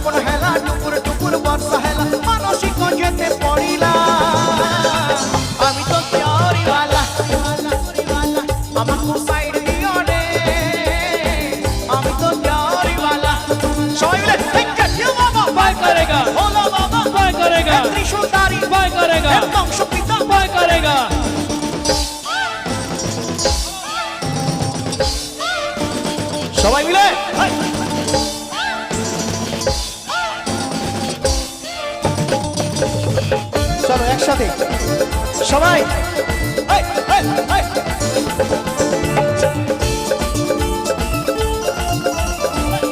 শ্রাবণ হেলা টুকুর টুকুর বর্ষা হেলা মানসিক যেতে পড়িলা আমি তো প্যারিওয়ালা আমাকে সাইড দিও রে আমি তো প্যারিওয়ালা সবাই মিলে কেউ বাবা बाय करेगा ভোলা বাবা बाय करेगा ত্রিশূলধারী बाय करेगा বংশ পিতা बाय करेगा সবাই মিলে চলো একসাথে সবাই